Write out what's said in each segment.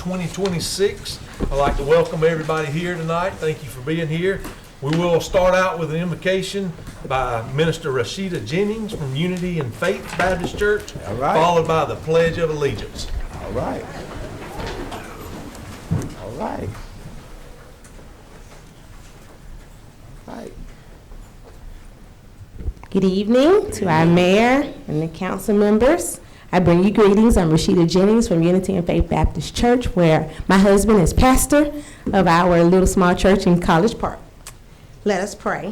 2026. I'd like to welcome everybody here tonight. Thank you for being here. We will start out with an invocation by Minister Rashida Jennings from Unity and Faith Baptist Church, followed by the Pledge of Allegiance. All right. All right. All right. Good evening to our mayor and the council members. I bring you greetings. I'm Rashida Jennings from Unity and Faith Baptist Church, where my husband is pastor of our little small church in College Park. Let us pray.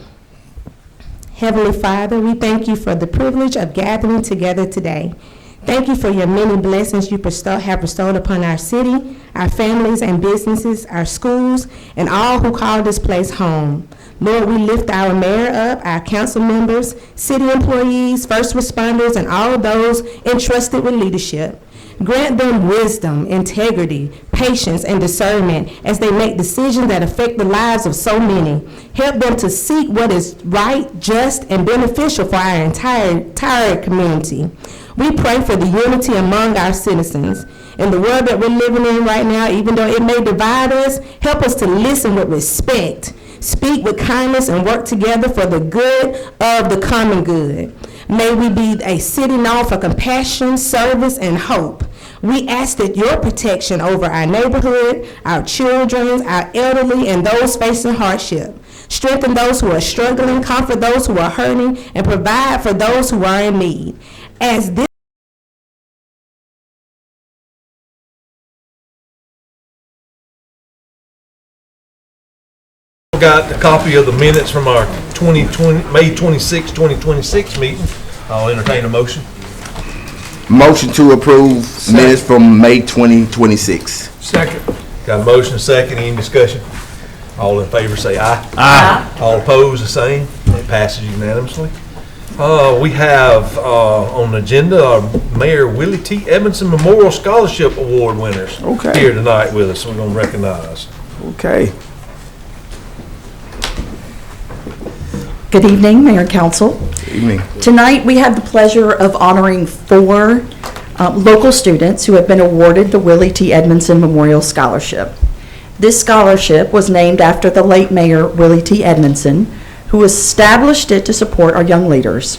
Heavenly Father, we thank you for the privilege of gathering together today. Thank you for your many blessings you have bestowed upon our city, our families and businesses, our schools, and all who call this place home. Lord, we lift our mayor up, our council members, city employees, first responders, and all of those entrusted with leadership. Grant them wisdom, integrity, patience, and discernment as they make decisions that affect the lives of so many. Help them to seek what is right, just, and beneficial for our entire community. We pray for the unity among our citizens. In the world that we're living in right now, even though it may divide us, help us to listen with respect, speak with kindness, and work together for the good of the common good. May we be a city known for compassion, service, and hope. We ask that your protection over our neighborhood, our children, our elderly, and those facing hardship. Strengthen those who are struggling, comfort those who are hurting, and provide for those who are in need. As this got a copy of the minutes from our May 26, 2026 meeting. I'll entertain a motion. Motion to approve minutes from May 2026. Second. Got a motion, a second. Any discussion? All in favor say aye. Aye. All opposed, the same. It passes unanimously. We have on the agenda our Mayor Willie T. Edmondson Memorial Scholarship Award winners here tonight with us. We're going to recognize. Okay. Good evening, Mayor and Council. Good evening. Tonight we have the pleasure of honoring 4 local students who have been awarded the Willie T. Edmondson Memorial Scholarship. This scholarship was named after the late Mayor Willie T. Edmondson, who established it to support our young leaders.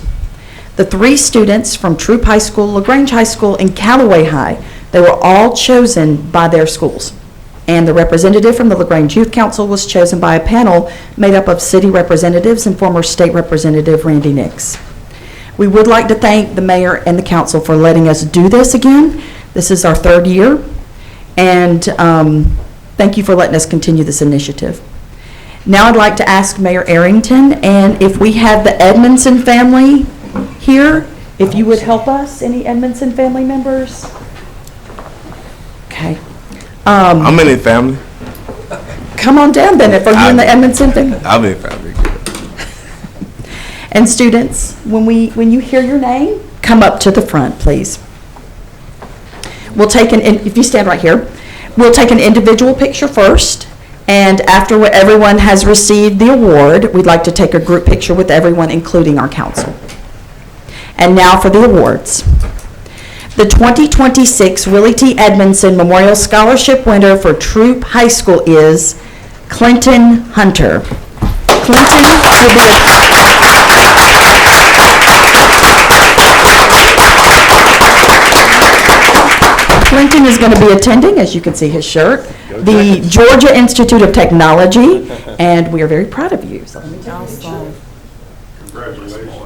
The 3 students from Troop High School, LaGrange High School, and Callaway High, they were all chosen by their schools. And the representative from the LaGrange Youth Council was chosen by a panel made up of city representatives and former state representative Randy Nix. We would like to thank the mayor and the council for letting us do this again. This is our 3rd year, and thank you for letting us continue this initiative. Now I'd like to ask Mayor Arrington, and if we have the Edmondson family here, if you would help us. Any Edmondson family members? Okay. I'm in the family. Come on down then, if you're in the Edmondson family. I'm in the family. And students, when you hear your name, come up to the front, please. We'll take if you stand right here, we'll take an individual picture first, and after everyone has received the award, we'd like to take a group picture with everyone, including our council. And now for the awards. The 2026 Willie T. Edmondson Memorial Scholarship winner for Troop High School is Clinton Hunter. Clinton is going to be attending, as you can see his shirt, the Georgia Institute of Technology, and we are very proud of you. So let me take a picture. Congratulations.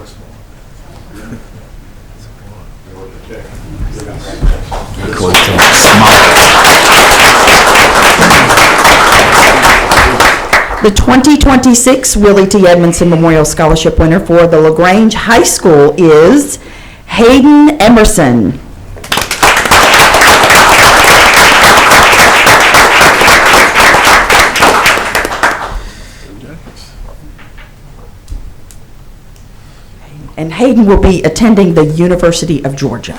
The 2026 Willie T. Edmondson Memorial Scholarship winner for the LaGrange High School is Hayden Emerson. And Hayden will be attending the University of Georgia.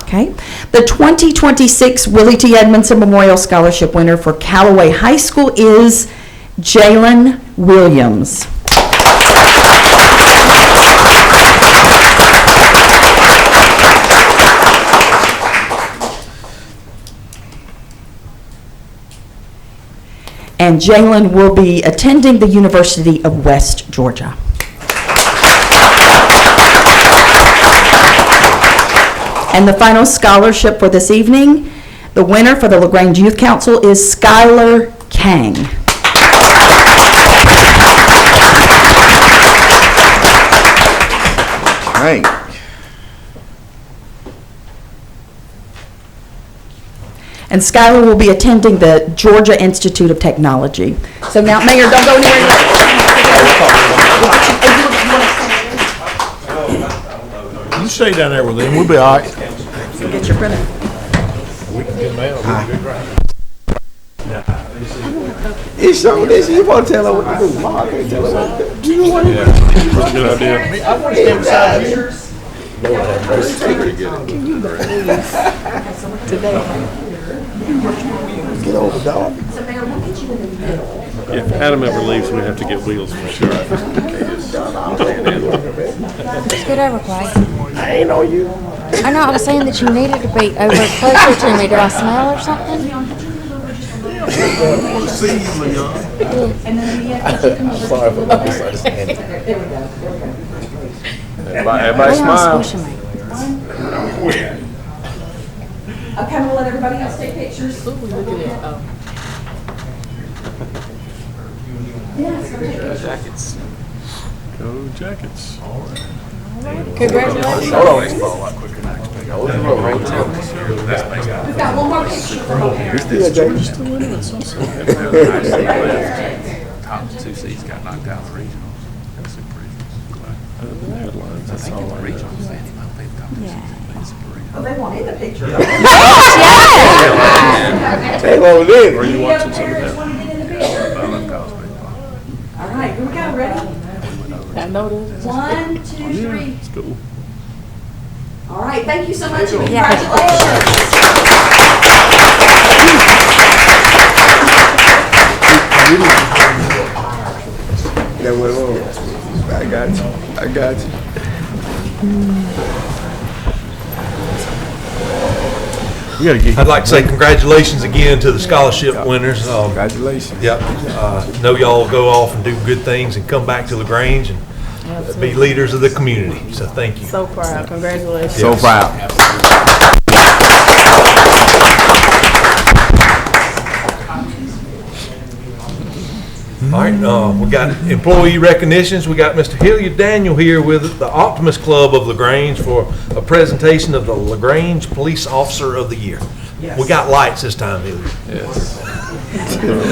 Okay. The 2026 Willie T. Edmondson Memorial Scholarship winner for Callaway High School is Jalen Williams. and Jalen will be attending the University of West Georgia. And the final scholarship for this evening, the winner for the LaGrange Youth Council is Skylar Kang. Hey. And Skylar will be attending the Georgia Institute of Technology. So now, Mayor, don't go anywhere yet. You stay down there with him, we'll be all right. Get your printer. It's so this. You want to tell her what to do? Mom, I can't tell her what to do. You know what? Good idea. I want to stand beside you. Get over, dog. If Adam ever leaves, we have to get wheels for sure. It's good overplay. I ain't know you. I know, I was saying that you needed to be over closer to me. Did I smell or something? Everybody smile. Squishing me. I'm kind of let everybody else take pictures. Go Jackets. Congratulations. We've got one more picture from up here. Top two seeds got knocked out of the regional. That's super easy. Headlines, that's all I know. Regional saying he might play the top two seeds. Oh, they want in the picture. They won't live. Are you watching some of that? All right, here we go, ready? I know this. 1, 2, 3. It's cool. All right, thank you so much. and Yeah. Congratulations. That went on. I got you. I got you. We gotta get. I'd like to say congratulations again to the scholarship winners. Congratulations. Yep, know y'all go off and do good things and come back to LaGrange and be leaders of the community, so thank you. So proud. Congratulations. So proud. All right, we got employee recognitions. We got Mr. Hilliard Daniel here with the Optimist Club of LaGrange for a presentation of the LaGrange Police Officer of the Year. We got lights this time, Hilliard.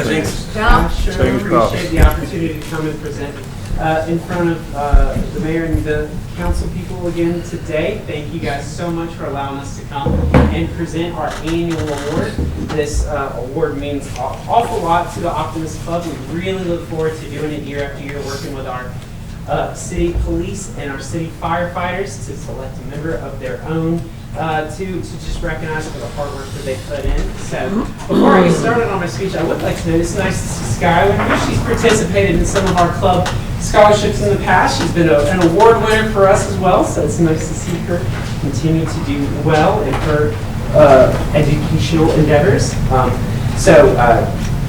Thanks, Josh. I appreciate the opportunity to come and present in front of the mayor and the council people again today. Thank you guys so much for allowing us to come and present our annual award. This award means an awful lot to the Optimist Club. We really look forward to doing it year after year, working with our city police and our city firefighters to select a member of their own to just recognize for the hard work that they put in. So before I get started on my speech, I would like to note it's nice to see Skylar here. She's participated in some of our club scholarships in the past. She's been an award winner for us as well, so it's nice to see her continue to do well in her educational endeavors.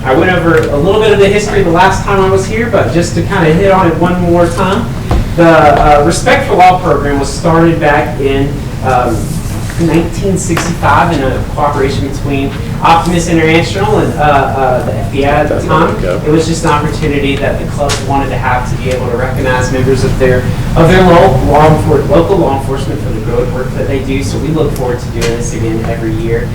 I went over a little bit of the history the last time I was here, but just to kind of hit on it one more time, the Respect for Law program was started back in 1965 in a cooperation between Optimist International and the FBI at the time. It was just an opportunity that the club wanted to have to be able to recognize members of their local law enforcement for the good work that they do. So we look forward to doing this again every year.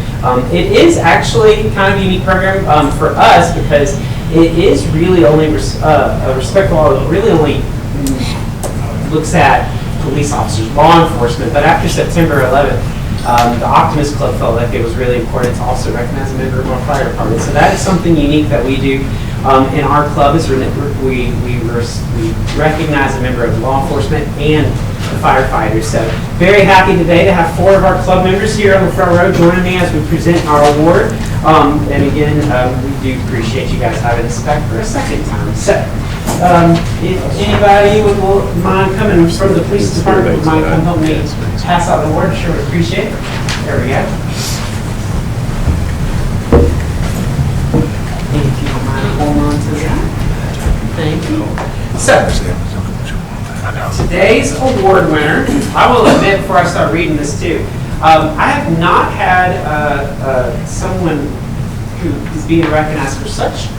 It is actually kind of a unique program for us because it is really only Respect for Law really only looks at police officers, law enforcement. But after September 11th. The Optimist Club felt like it was really important to also recognize a member of our fire department. So that is something unique that we do in our club is we recognize a member of law enforcement and the firefighters. So very happy today to have 4 of our club members here on the front row joining me as we present our award. And again, we do appreciate you guys having us back for a second time. So if anybody would mind coming from the police department would mind come help me pass out the award, sure would appreciate it. There we go. If you don't mind, So, today's award winner, I will admit before I start reading this too, I have not had someone who is being recognized for such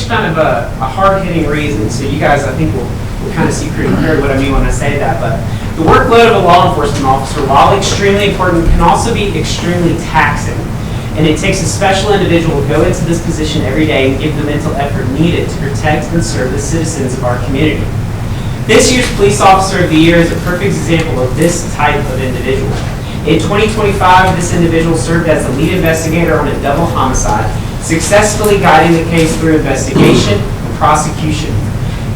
kind of a hard-hitting reason. So you guys, I think, will kind of see pretty clearly what I mean when I say that. But the workload of a law enforcement officer, while extremely important, can also be extremely taxing. And it takes a special individual to go into this position every day and give the mental effort needed to protect and serve the citizens of our community. This year's Police Officer of the Year is a perfect example of this type of individual. In 2025, this individual served as the lead investigator on a double homicide, successfully guiding the case through investigation and prosecution.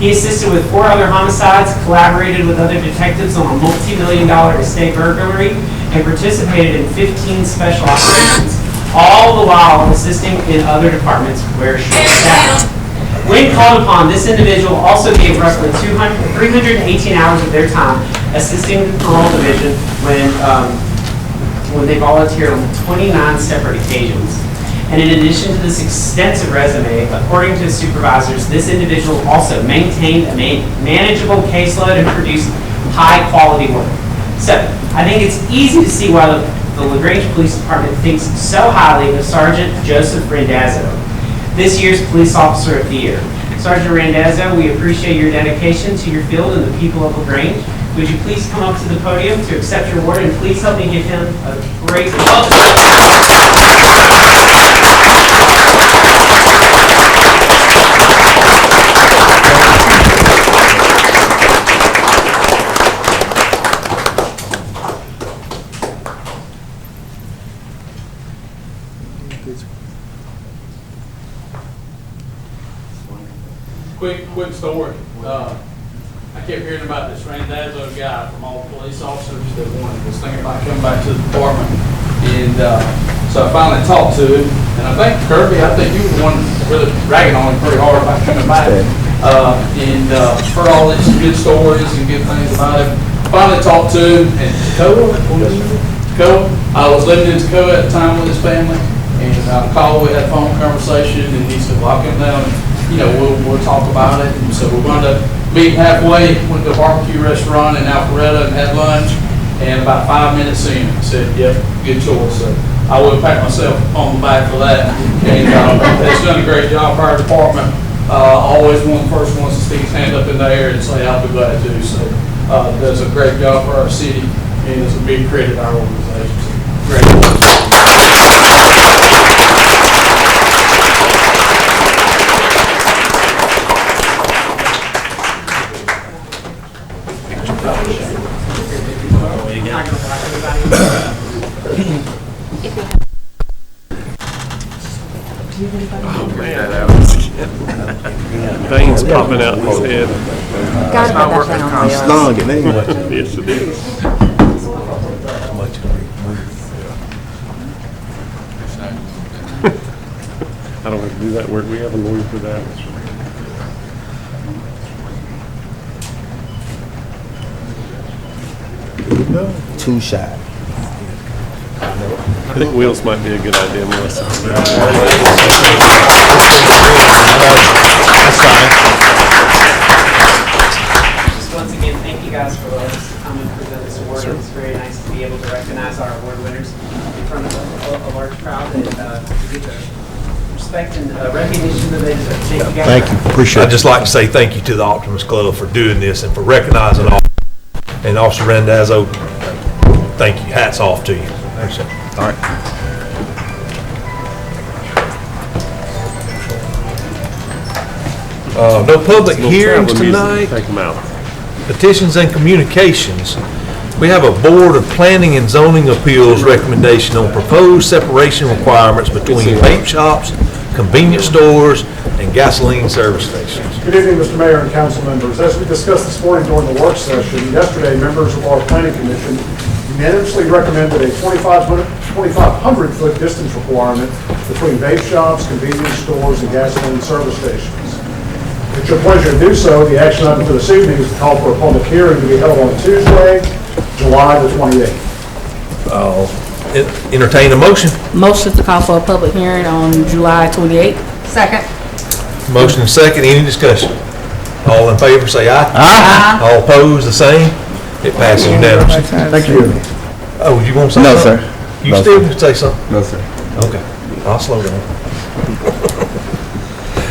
He assisted with 4 other homicides, collaborated with other detectives on a multi-million-dollar estate burglary, and participated in 15 special operations, all the while assisting in other departments where short-staffed. When called upon, this individual also gave roughly 318 hours of their time assisting the parole division when they volunteered on 29 separate occasions. And in addition to this extensive resume, according to his supervisors, this individual also maintained a manageable caseload and produced high-quality work. So, I think it's easy to see why the LaGrange Police Department thinks so highly of Sergeant Joseph Randazzo, this year's Police Officer of the Year. Sergeant Randazzo, we appreciate your dedication to your field and the people of LaGrange. Would you please come up to the podium to accept your award, and please help me give him a great welcome. Quick story. I kept hearing about this Randazzo guy from all the police officers that was thinking about coming back to the department. And so I finally talked to him. And I think, Kirby, you were the one really ragging on him pretty hard about coming back. And heard all these good stories and good things about him. Finally talked to him in Tacoma. I was living in Tacoma at the time with his family. And I called, we had a phone conversation, and he said, well, I'll come down and we'll talk about it. And so we wound up meeting halfway, went to a barbecue restaurant in Alpharetta and had lunch. And about 5 minutes in, I said, yep, good choice. So I would pat myself on the back for that. And has done a great job for our department. Always one of the first ones to stick his hand up in the air and say, I'll be glad to. So does a great job for our city, and it's a big credit to our organization. So, great. Veins popping out in his head. Gotta put that down. Slung it, man. Yes, it is. I don't have to do that work. We have a lawyer for that. 2 shot. I think wheels might be a good idea, Melissa. Just once again, thank you guys for letting us come and present this award. Sure. It's very nice to be able to recognize our award winners in front of a large crowd and to give the respect and recognition that they deserve. Thank you guys. Thank you. Appreciate it. I'd just like to say thank you to the Optimist Club for doing this and for recognizing all. And Officer Randazzo, thank you. Hats off to you. Appreciate it. All right. No public hearings tonight. Take them out. Petitions and communications. We have a Board of Planning and Zoning Appeals recommendation on proposed separation requirements between vape shops, convenience stores, and gasoline service stations. Good evening, Mr. Mayor and council members. As we discussed this morning during the work session, yesterday members of our planning commission unanimously recommended a 2,500-foot distance requirement between vape shops, convenience stores, and gasoline service stations. It's your pleasure to do so. The action item for this evening is to call for a public hearing to be held on Tuesday, July the 28th. Entertain a motion. Motion to call for a public hearing on July 28th. Second. Motion and second. Any discussion? All in favor, say aye. Aye. All opposed, the same. It passes unanimously. Thank you. Oh, you want to say No, something? sir. You No, still sir. can say something? No, sir. Okay, I'll slow down.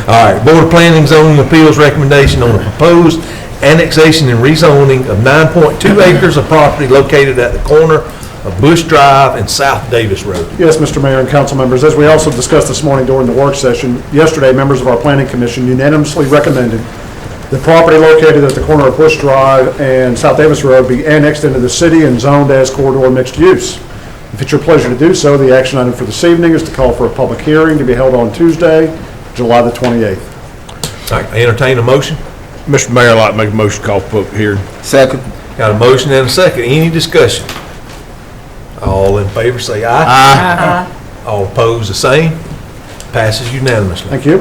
All right, Board of Planning and Zoning Appeals recommendation on the proposed annexation and rezoning of 9.2 acres of property located at the corner of Bush Drive and South Davis Road. Yes, Mr. Mayor and council members, as we also discussed this morning during the work session, yesterday, members of our planning commission unanimously recommended the property located at the corner of Bush Drive and South Davis Road be annexed into the city and zoned as corridor mixed use. If it's your pleasure to do so, the action item for this evening is to call for a public hearing to be held on Tuesday, July the 28th. All right, I entertain a motion. Mr. Mayor, I'd like to make a motion to call for public hearing. Second. Got a motion and a second. Any discussion? All in favor, say aye. Aye. All opposed, the same. Passes unanimously. Thank you.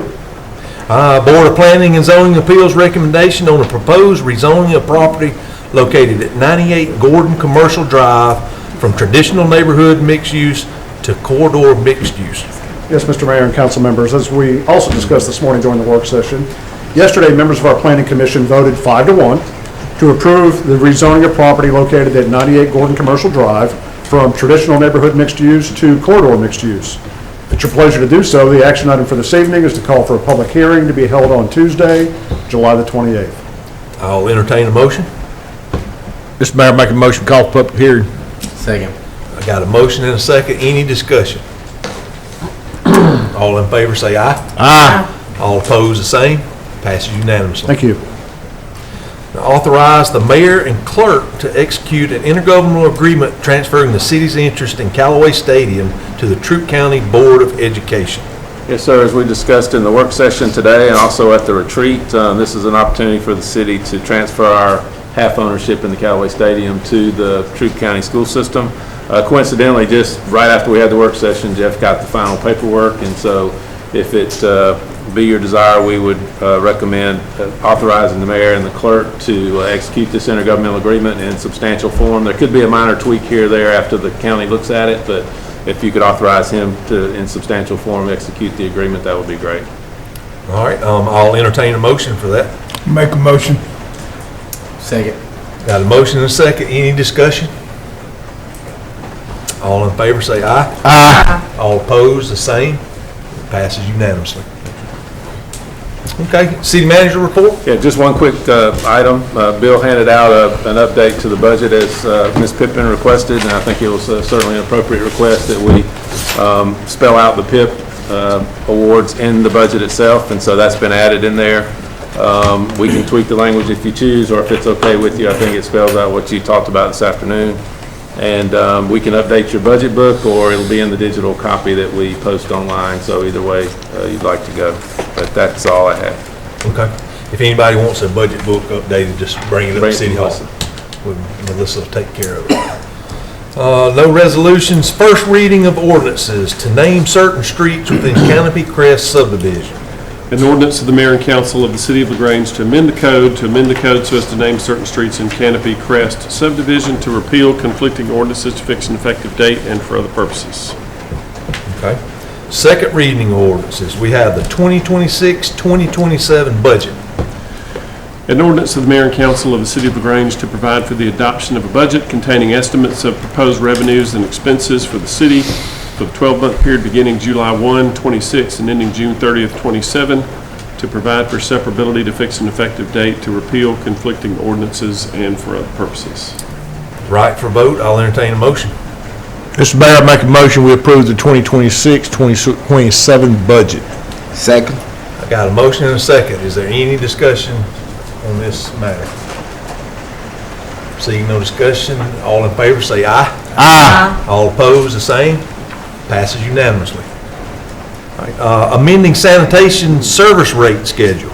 Board of Planning and Zoning Appeals recommendation on the proposed rezoning of property located at 98 Gordon Commercial Drive from traditional neighborhood mixed use to corridor mixed use. Yes, Mr. Mayor and council members, as we also discussed this morning during the work session, yesterday, members of our planning commission voted 5-1 to approve the rezoning of property located at 98 Gordon Commercial Drive from traditional neighborhood mixed use to corridor mixed use. If it's your pleasure to do so, the action item for this evening is to call for a public hearing to be held on Tuesday, July the 28th. I'll entertain a motion. Mr. Mayor, make a motion to call for public hearing. Second. I got a motion and a second. Any discussion? All in favor, say aye. Aye. All opposed, the same. Passes unanimously. Thank you. Authorize the mayor and clerk to execute an intergovernmental agreement transferring the city's interest in Callaway Stadium to the Troup County Board of Education. Yes, sir. As we discussed in the work session today and also at the retreat, this is an opportunity for the city to transfer our half ownership in the Callaway Stadium to the Troup County school system. Coincidentally, just right after we had the work session, Jeff got the final paperwork, and so if it be your desire, we would recommend authorizing the mayor and the clerk to execute this intergovernmental agreement in substantial form. There could be a minor tweak here or there after the county looks at it, but if you could authorize him to, in substantial form, execute the agreement, that would be great. All right, I'll entertain a motion for that. Make a motion. Second. Got a motion and a second. Any discussion? All in favor, say aye. Aye. All opposed, the same. Passes unanimously. Okay, city manager report? Yeah, just one quick item. Bill handed out an update to the budget as Ms. Pippin requested, and I think it was certainly an appropriate request that we spell out the PIP awards in the budget itself, and so that's been added in there. We can tweak the language if you choose, or if it's okay with you, I think it spells out what you talked about this afternoon. And we can update your budget book, or it'll be in the digital copy that we post online, so either way you'd like to go. But that's all I have. Okay. If anybody wants a budget book updated, just bring it up to City Hall. Melissa will take care of it. No resolutions. First reading of ordinances to name certain streets within Canopy Crest subdivision. An ordinance of the mayor and council of the city of LaGrange to amend the code so as to name certain streets in Canopy Crest subdivision, to repeal conflicting ordinances, to fix an effective date, and for other purposes. Okay. Second reading of ordinances. We have the 2026-2027 budget. An ordinance of the mayor and council of the city of LaGrange to provide for the adoption of a budget containing estimates of proposed revenues and expenses for the city for the 12-month period beginning July 1, 26 and ending June 30th, 27, to provide for separability, to fix an effective date, to repeal conflicting ordinances, and for other purposes. Right for vote. I'll entertain a motion. Mr. Mayor, I make a motion we approve the 2026-2027 budget. Second. I got a motion and a second. Is there any discussion on this matter? Seeing no discussion, all in favor say aye. Aye. All opposed, the same. Passes unanimously. All right, amending sanitation service rate schedule.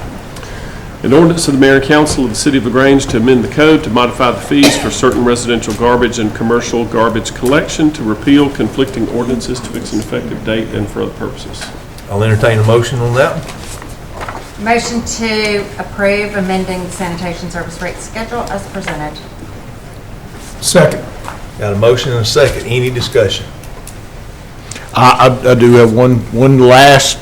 An ordinance of the mayor and council of the city of LaGrange to amend the code to modify the fees for certain residential garbage and commercial garbage collection, to repeal conflicting ordinances, to fix an effective date, and for other purposes. I'll entertain a motion on that one. Motion to approve amending the sanitation service rate schedule as presented. Second. Got a motion and a second. Any discussion? I do have one last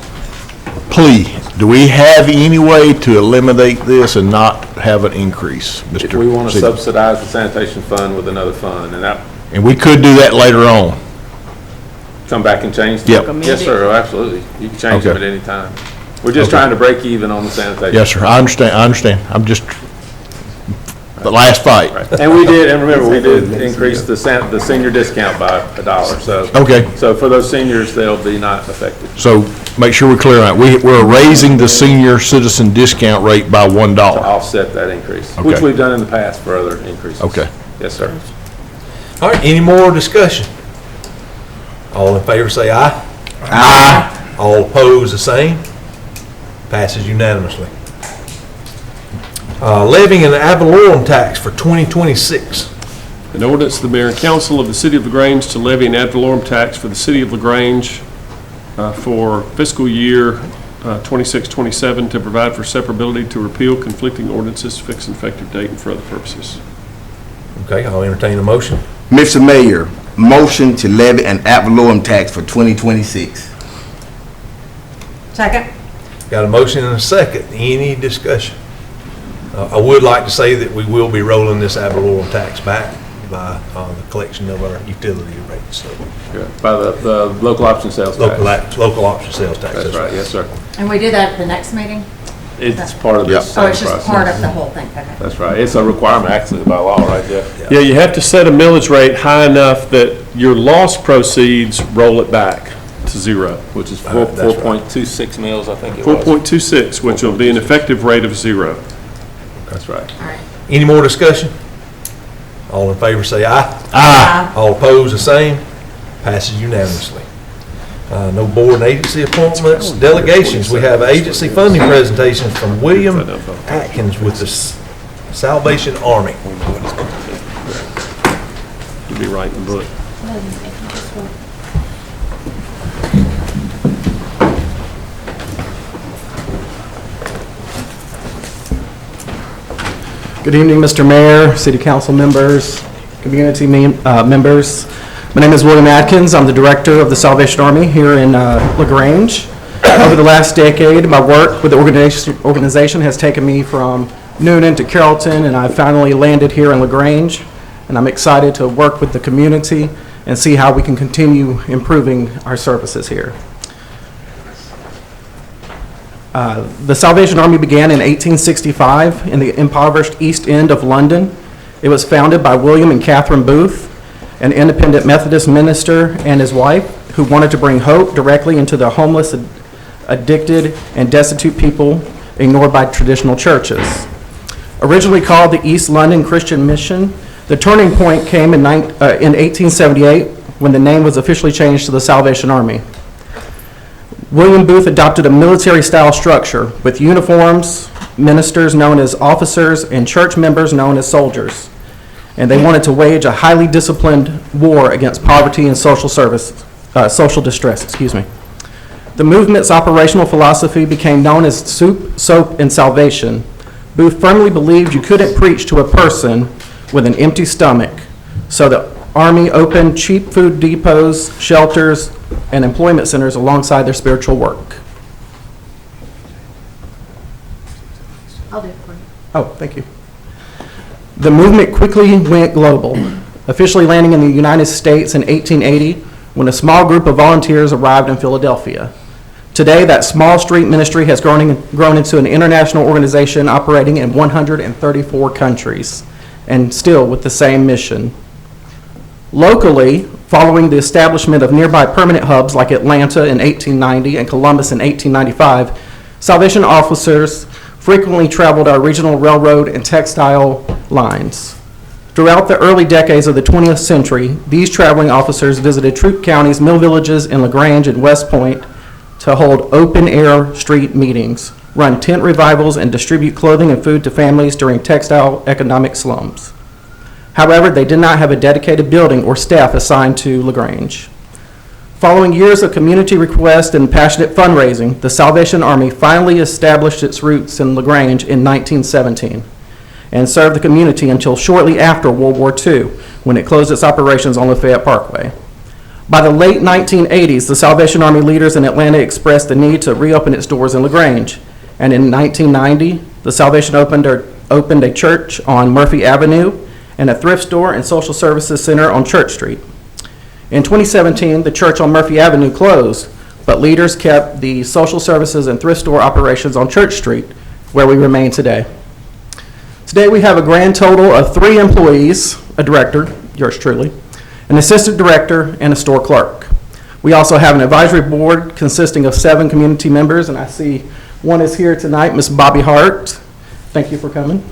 plea. Do we have any way to eliminate this and not have an increase, Mr. If we want to City? subsidize the sanitation fund with another fund, and that, And we could do that later on. come back and change Yep. them? Yes, sir, oh, absolutely. You can change them at Okay. any time. We're just Okay. trying to break even on the sanitation. Yes, sir, I understand. I'm just, the last fight. Right. And we did, and remember, we did increase the senior discount by $1, so. Okay. So for those seniors, they'll be not affected. So make sure we're clear on it. We're raising the senior citizen discount rate by To $1. offset that increase, which Okay. we've done in the past for other increases. Okay. Yes, sir. All right, any more discussion? All in favor say aye. Aye. All opposed, the same. Passes unanimously. Levying an ad valorem tax for 2026. An ordinance of the mayor and council of the city of LaGrange to levy an ad valorem tax for the city of LaGrange for fiscal year 26-27 to provide for severability, to repeal conflicting ordinances, fix an effective date, and for other purposes. Okay, I'll entertain a motion. Mr. Mayor, motion to levy an ad valorem tax for 2026. Second. Got a motion and a second. Any discussion? I would like to say that we will be rolling this ad valorem tax back by the collection of our utility rates. So By the local option sales tax. local option sales tax. That's right, yes, sir. And we do that at the next meeting? It's part of this Oh, same it's just process. part of the whole thing, okay. That's right. It's a requirement actually by law, right, Jeff? Yeah, you have to set a millage rate high enough that your lost proceeds roll it back to zero. Which is That's right. 4.26 mils, I think it was. 4.26, which will be an effective rate of zero. That's right. All right. Any more discussion? All in favor say aye. Aye. All opposed, the same. Passes unanimously. No board and agency appointments. Delegations, we have agency funding presentations from William Atkins with the Salvation Army. You'll be right in the book. Good evening, Mr. Mayor, City Council members, community members. My name is William Atkins. I'm the director of the Salvation Army here in LaGrange. Over the last decade, my work with the organization has taken me from Noonan to Carrollton, and I finally landed here in LaGrange. And I'm excited to work with the community and see how we can continue improving our services here. The Salvation Army began in 1865 in the impoverished East End of London. It was founded by William and Catherine Booth, an independent Methodist minister and his wife, who wanted to bring hope directly into the homeless, addicted, and destitute people ignored by traditional churches. Originally called the East London Christian Mission, the turning point came in 1878 when the name was officially changed to the Salvation Army. William Booth adopted a military-style structure with uniforms, ministers known as officers, and church members known as soldiers. And they wanted to wage a highly disciplined war against poverty and social distress. The movement's operational philosophy became known as soup, soap, and salvation. Booth firmly believed you couldn't preach to a person with an empty stomach, so the Army opened cheap food depots, shelters, and employment centers alongside their spiritual work. I'll do it for you. Oh, thank you. The movement quickly went global, officially landing in the United States in 1880 when a small group of volunteers arrived in Philadelphia. Today, that small street ministry has grown into an international organization operating in 134 countries, and still with the same mission. Locally, following the establishment of nearby permanent hubs like Atlanta in 1890 and Columbus in 1895, Salvation officers frequently traveled our regional railroad and textile lines. Throughout the early decades of the 20th century, these traveling officers visited troop counties, mill villages in LaGrange and West Point to hold open-air street meetings, run tent revivals, and distribute clothing and food to families during textile economic slums. However, they did not have a dedicated building or staff assigned to LaGrange. Following years of community requests and passionate fundraising, the Salvation Army finally established its roots in LaGrange in 1917 and served the community until shortly after World War II, when it closed its operations on Lafayette Parkway. By the late 1980s, the Salvation Army leaders in Atlanta expressed the need to reopen its doors in LaGrange, and in 1990, the Salvation opened a church on Murphy Avenue and a thrift store and social services center on Church Street. In 2017, the church on Murphy Avenue closed, but leaders kept the social services and thrift store operations on Church Street, where we remain today. Today we have a grand total of 3 employees, a director, yours truly, an assistant director, and a store clerk. We also have an advisory board consisting of 7 community members, and I see one is here tonight, Ms. Bobby Hart. Thank you for coming.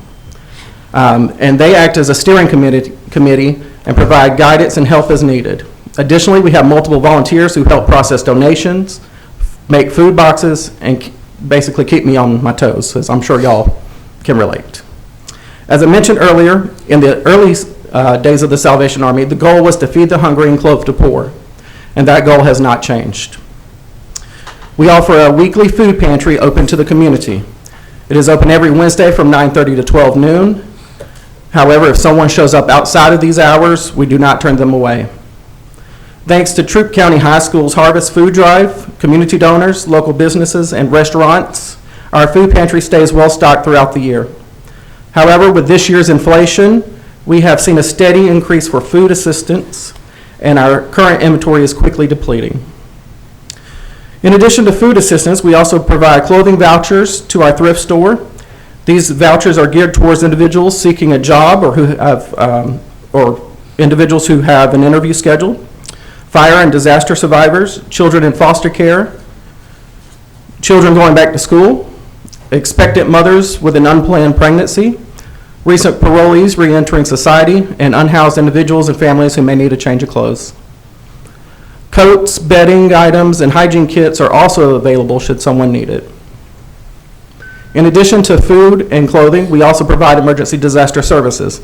And they act as a steering committee and provide guidance and help as needed. Additionally, we have multiple volunteers who help process donations, make food boxes, and basically keep me on my toes, as I'm sure y'all can relate. As I mentioned earlier, in the early days of the Salvation Army, the goal was to feed the hungry and clothe the poor, and that goal has not changed. We offer a weekly food pantry open to the community. It is open every Wednesday from 9:30 to 12 noon. However, if someone shows up outside of these hours, we do not turn them away. Thanks to Troup County High School's Harvest Food Drive, community donors, local businesses, and restaurants, our food pantry stays well stocked throughout the year. However, with this year's inflation, we have seen a steady increase for food assistance, and our current inventory is quickly depleting. In addition to food assistance, we also provide clothing vouchers to our thrift store. These vouchers are geared towards individuals seeking a job or who have, or individuals who have an interview scheduled, fire and disaster survivors, children in foster care, children going back to school, expectant mothers with an unplanned pregnancy, recent parolees re-entering society, and unhoused individuals and families who may need a change of clothes. Coats, bedding items, and hygiene kits are also available should someone need it. In addition to food and clothing, we also provide emergency disaster services.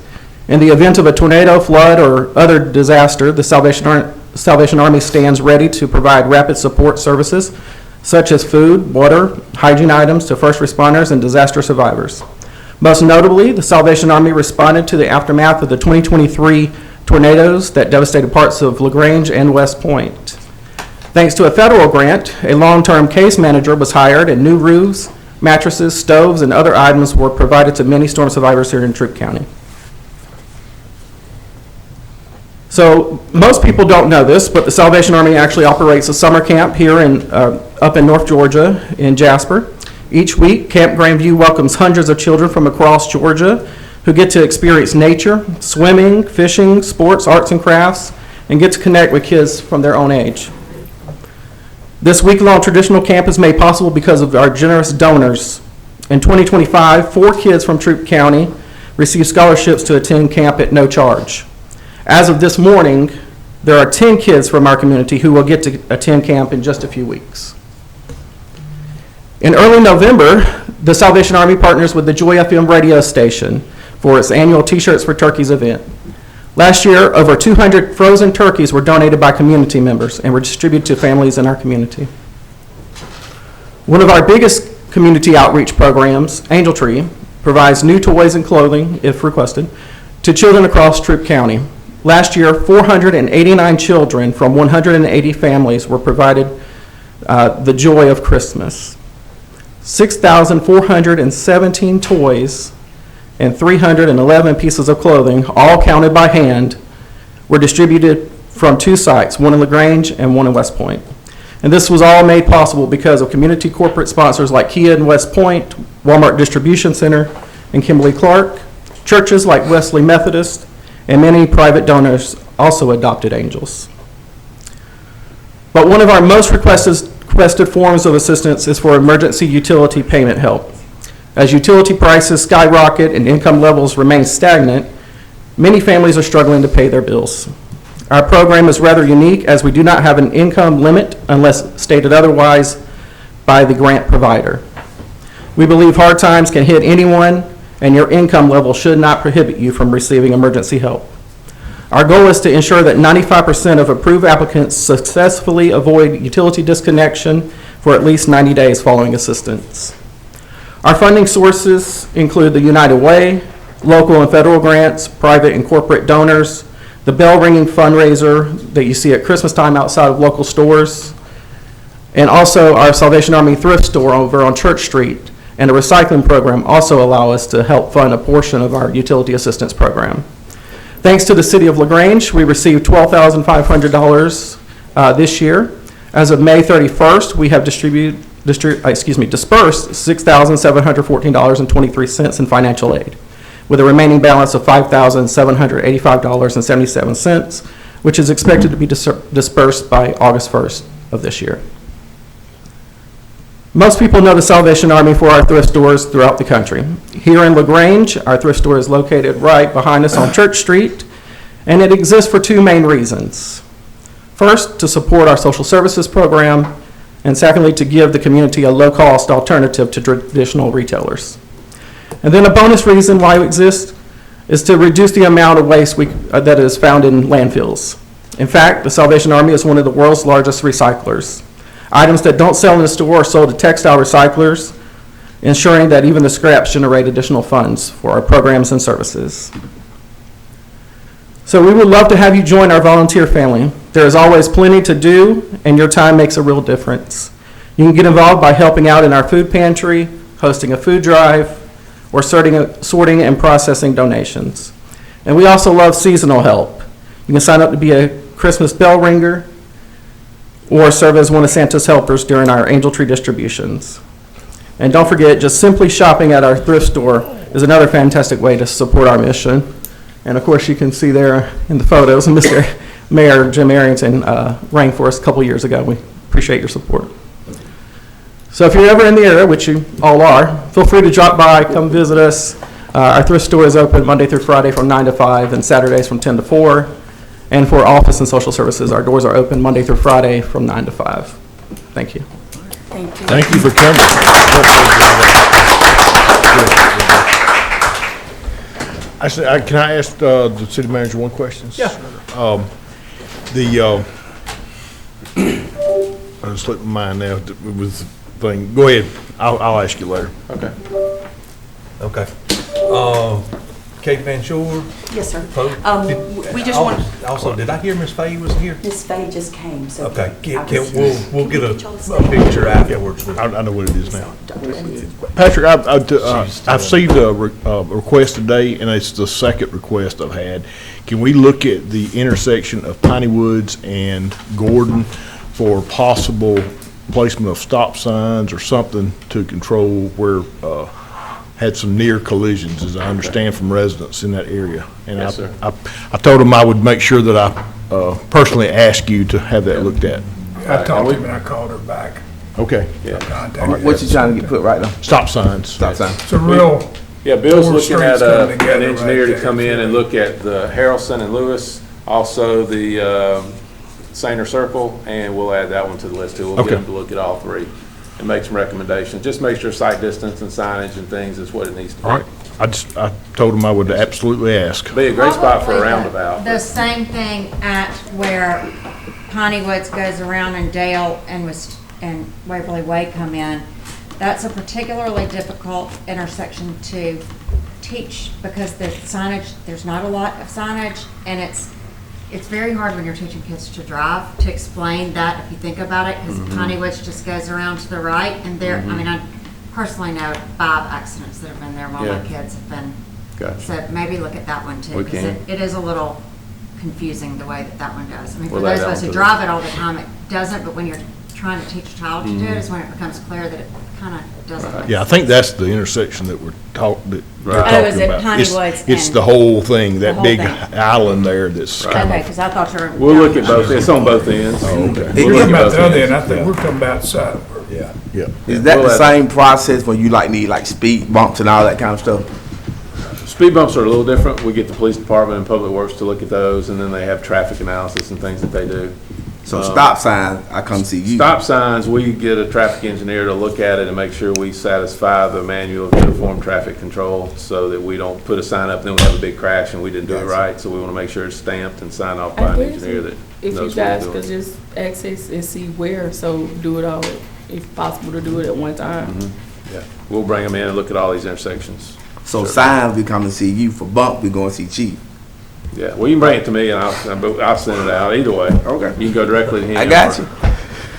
In the event of a tornado, flood, or other disaster, the Salvation Army stands ready to provide rapid support services such as food, water, hygiene items to first responders and disaster survivors. Most notably, the Salvation Army responded to the aftermath of the 2023 tornadoes that devastated parts of LaGrange and West Point. Thanks to a federal grant, a long-term case manager was hired, and new roofs, mattresses, stoves, and other items were provided to many storm survivors here in Troup County. So most people don't know this, but the Salvation Army actually operates a summer camp here up in North Georgia in Jasper. Each week, Camp Grandview welcomes hundreds of children from across Georgia who get to experience nature, swimming, fishing, sports, arts and crafts, and get to connect with kids from their own age. This week-long traditional camp is made possible because of our generous donors. In 2025, 4 kids from Troup County received scholarships to attend camp at no charge. As of this morning, there are 10 kids from our community who will get to attend camp in just a few weeks. In early November, the Salvation Army partners with the Joy FM radio station for its annual T-Shirts for Turkeys event. Last year, over 200 frozen turkeys were donated by community members and were distributed to families in our community. One of our biggest community outreach programs, Angel Tree, provides new toys and clothing, if requested, to children across Troup County. Last year, 489 children from 180 families were provided the joy of Christmas. 6,417 toys and 311 pieces of clothing, all counted by hand, were distributed from 2 sites, one in LaGrange and one in West Point. And this was all made possible because of community corporate sponsors like Kia in West Point, Walmart Distribution Center, and Kimberly-Clark, churches like Wesley Methodist, and many private donors also adopted angels. But one of our most requested forms of assistance is for emergency utility payment help. As utility prices skyrocket and income levels remain stagnant, many families are struggling to pay their bills. Our program is rather unique as we do not have an income limit unless stated otherwise by the grant provider. We believe hard times can hit anyone, and your income level should not prohibit you from receiving emergency help. Our goal is to ensure that 95% of approved applicants successfully avoid utility disconnection for at least 90 days following assistance. Our funding sources include the United Way, local and federal grants, private and corporate donors, the bell ringing fundraiser that you see at Christmas time outside of local stores, and also our Salvation Army thrift store over on Church Street and a recycling program also allow us to help fund a portion of our utility assistance program. Thanks to the City of LaGrange, we received $12,500 this year. As of May 31st, we have dispersed $6,714.23 in financial aid, with a remaining balance of $5,785.77, which is expected to be dispersed by August 1st of this year. Most people know the Salvation Army for our thrift stores throughout the country. Here in LaGrange, our thrift store is located right behind us on Church Street, and it exists for two main reasons. First, to support our social services program, and secondly, to give the community a low-cost alternative to traditional retailers. And then a bonus reason why we exist is to reduce the amount of waste that is found in landfills. In fact, the Salvation Army is one of the world's largest recyclers. Items that don't sell in the store are sold to textile recyclers, ensuring that even the scraps generate additional funds for our programs and services. So we would love to have you join our volunteer family. There is always plenty to do, and your time makes a real difference. You can get involved by helping out in our food pantry, hosting a food drive, or sorting and processing donations. And we also love seasonal help. You can sign up to be a Christmas bell ringer, or serve as one of Santa's helpers during our angel tree distributions. And don't forget, just simply shopping at our thrift store is another fantastic way to support our mission. And of course, you can see there in the photos, Mr. Mayor Jim Arrington rang for us a couple years ago. We appreciate your support. So if you're ever in the area, which you all are, feel free to drop by, come visit us. Our thrift store is open Monday through Friday from 9 to 5 and Saturdays from 10 to 4. And for office and social services, our doors are open Monday through Friday from 9 to 5. Thank you. Thank you. Thank you for coming. Can I ask the city manager one question? Yeah. I just slipped my mind now with the thing. Go ahead. I'll ask you later. Okay. Okay. Kate Van Shore? Yes, sir. We just want. Also, did I hear Miss Fay was here? Miss Fay just came, so. Okay, we'll get a picture afterwards. I know what it is now. Patrick, I've received a request today, and it's the second request I've had. Can we look at the intersection of Piney Woods and Gordon for possible placement of stop signs or something to control where had some near collisions, as I understand from residents in that area. And yes, sir. I told them I would make sure that I personally ask you to have that looked at. I talked to him and I called her back. Okay. Yeah. What you trying to get put right now? Stop signs. Stop signs. It's a real. Yeah, Bill's Four looking at streets coming an together engineer right to come in and look at the Harrelson and Lewis, also the Sainer Circle, and we'll add that one to the list too. We'll get them to look at all three and make some recommendations. Just make sure sight distance and signage and things is what it needs to be. All right. I told him I would absolutely ask. Be a great spot for a Probably roundabout. The same thing at where Piney Woods goes around and Dale and Waverly Way come in. That's a particularly difficult intersection to teach because the signage, there's not a lot of signage, and it's very hard when you're teaching kids to drive to explain that if you think about it, because Piney Woods just goes around to the right, and there, I mean, I personally know 5 accidents that have been there while my kids have been. Gotcha. So maybe look at that one too, because it is a little confusing the way that one does. I mean, for those of us who drive it all the time, it doesn't, but when you're trying to teach a child to do it is when it becomes clear that it kind of doesn't. Yeah, I think that's the intersection that we're talking about. Oh, is it Piney Woods? It's the whole thing, that big thing. island there that's kind Okay, of. because I thought you were. We'll look at both. It's on both ends. Oh, okay. We're talking about the other end, I think we're talking about side. Yeah, yeah. Is that the same process when you need speed bumps and all that kind of stuff? Speed bumps are a little different. We get the police department and public works to look at those, and then they have traffic analysis and things that they do. So stop signs, I come see you. Stop signs, we get a traffic engineer to look at it and make sure we satisfy the manual of uniform traffic control so that we don't put a sign up and then we have a big crash and we didn't do it right. So we want to make sure it's stamped and signed off by an engineer that if knows you what guys he's could doing. just access and see where, so do it all, if possible to do it at one time. Yeah, we'll bring them in and look at all these intersections. So signs, we come to see you. For bump, we going to see Chief. Yeah, well, you can bring it to me and I'll send it out either way. Okay. You can go directly to him. I got you.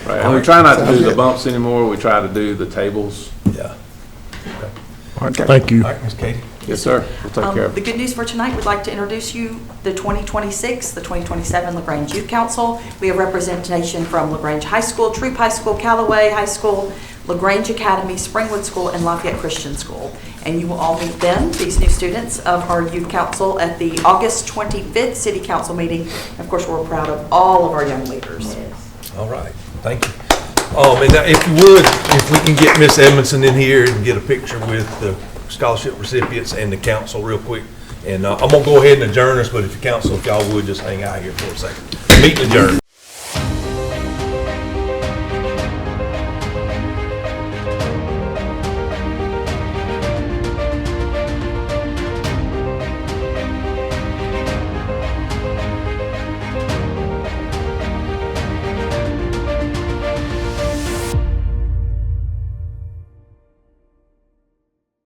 Right, and we try not to do the bumps anymore, we try to do the tables. Yeah. Thank you. All right, Ms. Katie. Yes, sir. We'll take care of The it. good news for tonight, we'd like to introduce you the 2026, the 2027 LaGrange Youth Council. We have representation from LaGrange High School, Troop High School, Callaway High School, LaGrange Academy, Springwood School, and Lafayette Christian School. And you will all meet them, these new students of our youth council, at the August 25th City Council meeting. Of course, we're proud of all of our young leaders. All right, thank you. And now, if you would, if we can get Miss Edmondson in here and get a picture with the scholarship recipients and the council real quick. And I'm gonna go ahead and adjourn us, but if the council, if y'all would, just hang out here for a second. Meeting adjourned.